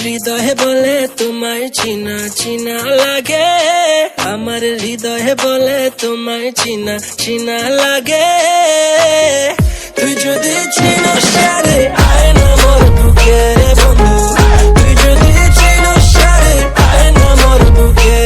হৃদয়ে বলে তোমায় চিনা চিনা লাগে, আমার হৃদয়ে বলে তোমায় চিনা চিনা লাগে। তুই যদি চিনস রে আয় না মোর বুকে বন্ধু, তুই যদি চিনস রে আয় না মোর বুকে।